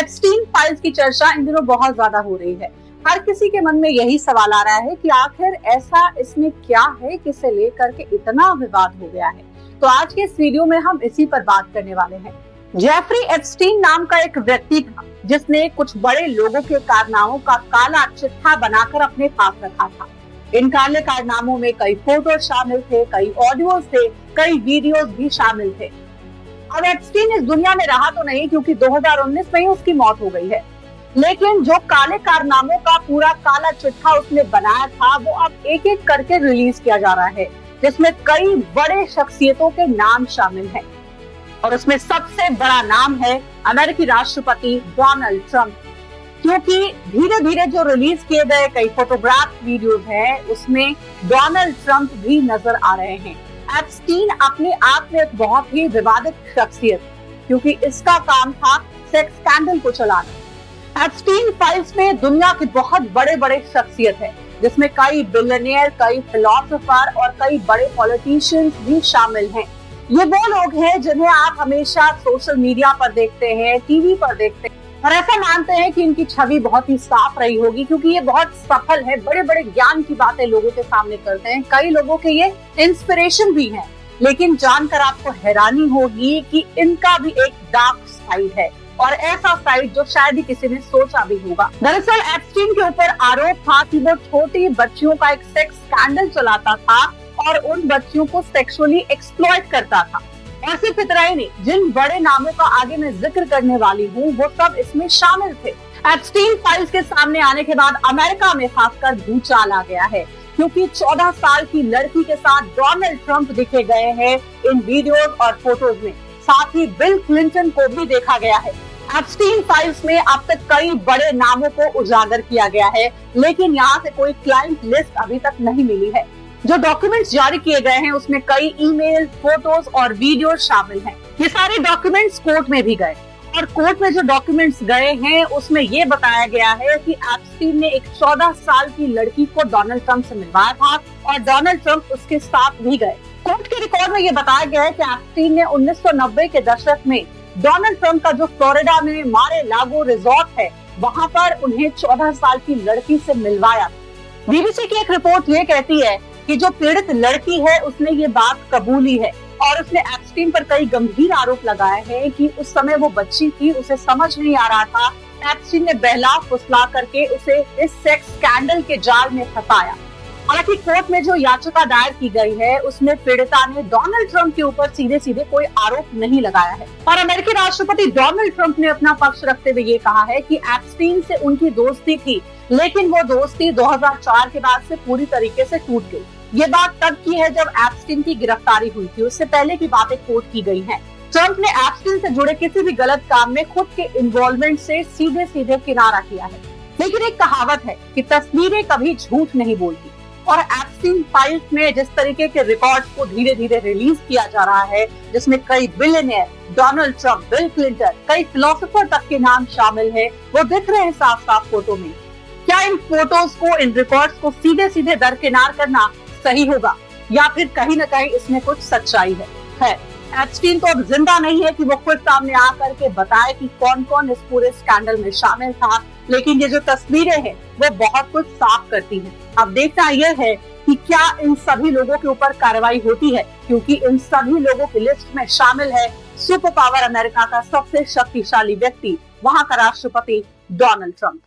Epstein files की चर्चा इन दिनों बहुत ज्यादा हो रही है। हर किसी के मन में यही सवाल आ रहा है कि आखिर ऐसा इसमें क्या है कि इसे लेकर के इतना विवाद हो गया है। तो आज के इस वीडियो में हम इसी पर बात करने वाले हैं। जेफरी एप्स्टीन नाम का एक व्यक्ति था जिसने कुछ बड़े लोगों के कारनामों का काला चिट्ठा बनाकर अपने पास रखा था। इन काले कारनामों में कई फोटो शामिल थे, कई ऑडियोज थे, कई वीडियोस भी शामिल थे। अब एप्स्टीन इस दुनिया में रहा तो नहीं, क्योंकि 2019 में ही उसकी मौत हो गई है। लेकिन जो काले कारनामों का पूरा काला चिट्ठा उसने बनाया था वो अब एक एक करके रिलीज किया जा रहा है, जिसमें कई बड़े शख्सियतों के नाम शामिल हैं। और उसमें सबसे बड़ा नाम है अमेरिकी राष्ट्रपति डोनाल्ड ट्रंप, क्योंकि धीरे धीरे जो रिलीज किए गए कई फोटोग्राफ वीडियोज हैं उसमें डोनाल्ड ट्रंप भी नजर आ रहे हैं। एप्स्टीन अपने आप में एक बहुत ही विवादित शख्सियत, क्योंकि इसका काम था सेक्स स्कैंडल को चलाना। एप्स्टीन फाइल्स में दुनिया के बहुत बड़े बड़े शख्सियत है, जिसमें कई बिलियनियर, कई फिलोसोफर और कई बड़े पॉलिटिशियंस भी शामिल हैं। ये वो लोग हैं जिन्हें आप हमेशा सोशल मीडिया पर देखते हैं, टीवी पर देखते हैं, और ऐसा मानते हैं कि इनकी छवि बहुत ही साफ रही होगी, क्योंकि ये बहुत सफल है, बड़े बड़े ज्ञान की बातें लोगों के सामने करते हैं। कई लोगों के ये इंस्पिरेशन भी हैं। लेकिन जानकर आपको हैरानी होगी कि इनका भी एक डार्क साइड है, और ऐसा साइड जो शायद ही किसी ने सोचा भी होगा। दरअसल एप्स्टीन के ऊपर आरोप था कि वो छोटी बच्चियों का एक सेक्स स्कैंडल चलाता था और उन बच्चियों को सेक्सुअली एक्सप्लॉइट करता था। और सिर्फ इतना ही नहीं, जिन बड़े नामों का आगे मैं जिक्र करने वाली हूँ वो सब इसमें शामिल थे। एप्स्टीन फाइल्स के सामने आने के बाद अमेरिका में खासकर भूचाल आ गया है, क्योंकि 14 साल की लड़की के साथ डोनाल्ड ट्रंप दिखे गए हैं इन वीडियोस और फोटोज में। साथ ही बिल क्लिंटन को भी देखा गया है। एप्स्टीन फाइल्स में अब तक कई बड़े नामों को उजागर किया गया है, लेकिन यहाँ से कोई क्लाइंट लिस्ट अभी तक नहीं मिली है। जो डॉक्यूमेंट्स जारी किए गए हैं उसमें कई ईमेल, फोटोज और वीडियो शामिल हैं। ये सारे डॉक्यूमेंट्स कोर्ट में भी गए, और कोर्ट में जो डॉक्यूमेंट्स गए हैं उसमें ये बताया गया है कि एप्स्टीन ने एक 14 साल की लड़की को डोनाल्ड ट्रंप से मिलवाया था और डोनाल्ड ट्रंप उसके साथ भी गए। कोर्ट के रिकॉर्ड में ये बताया गया है कि एप्स्टीन ने 1990 के दशक में डोनाल्ड ट्रंप का जो फ्लोरिडा में मारे लागो रिजॉर्ट है वहाँ पर उन्हें 14 साल की लड़की से मिलवाया। बीबीसी की एक रिपोर्ट ये कहती है कि जो पीड़ित लड़की है उसने ये बात कबूली है, और उसने एप्स्टीन पर कई गंभीर आरोप लगाए हैं कि उस समय वो बच्ची थी, उसे समझ नहीं आ रहा था। एप्स्टीन ने बहला फुसला करके उसे इस सेक्स स्कैंडल के जाल में फंसाया। हालांकि कोर्ट में जो याचिका दायर की गई है उसमें पीड़िता ने डोनाल्ड ट्रंप के ऊपर सीधे सीधे कोई आरोप नहीं लगाया है, और अमेरिकी राष्ट्रपति डोनाल्ड ट्रंप ने अपना पक्ष रखते हुए ये कहा है कि एप्स्टीन से उनकी दोस्ती थी, लेकिन वो दोस्ती 2004 के बाद से पूरी तरीके से टूट गई। ये बात तब की है जब एप्स्टीन की गिरफ्तारी हुई थी, उससे पहले की बातें कोर्ट की गई हैं। ट्रंप ने एप्स्टीन से जुड़े किसी भी गलत काम में खुद के इन्वॉल्वमेंट से सीधे सीधे किनारा किया है। लेकिन एक कहावत है कि तस्वीरें कभी झूठ नहीं बोलती, और एप्स्टीन फाइल्स में जिस तरीके के रिकॉर्ड्स को धीरे धीरे रिलीज किया जा रहा है, जिसमें कई billionaire, Donald Trump, bill Clinton, कई फिलोसोफर तक के नाम शामिल है, वो दिख रहे हैं साफ साफ फोटो में। क्या इन फोटोज को, इन रिकॉर्ड्स को सीधे सीधे दरकिनार करना सही होगा, या फिर कहीं न कहीं इसमें कुछ सच्चाई है? एप्स्टीन तो अब जिंदा नहीं है कि वो खुद सामने आकर के बताए कि कौन कौन इस पूरे स्कैंडल में शामिल था, लेकिन ये जो तस्वीरें हैं वो बहुत कुछ साफ करती हैं। अब देखना यह है कि क्या इन सभी लोगों के ऊपर कार्रवाई होती है, क्योंकि इन सभी लोगों की लिस्ट में शामिल है सुपर पावर अमेरिका का सबसे शक्तिशाली व्यक्ति, वहां का राष्ट्रपति डोनाल्ड ट्रंप।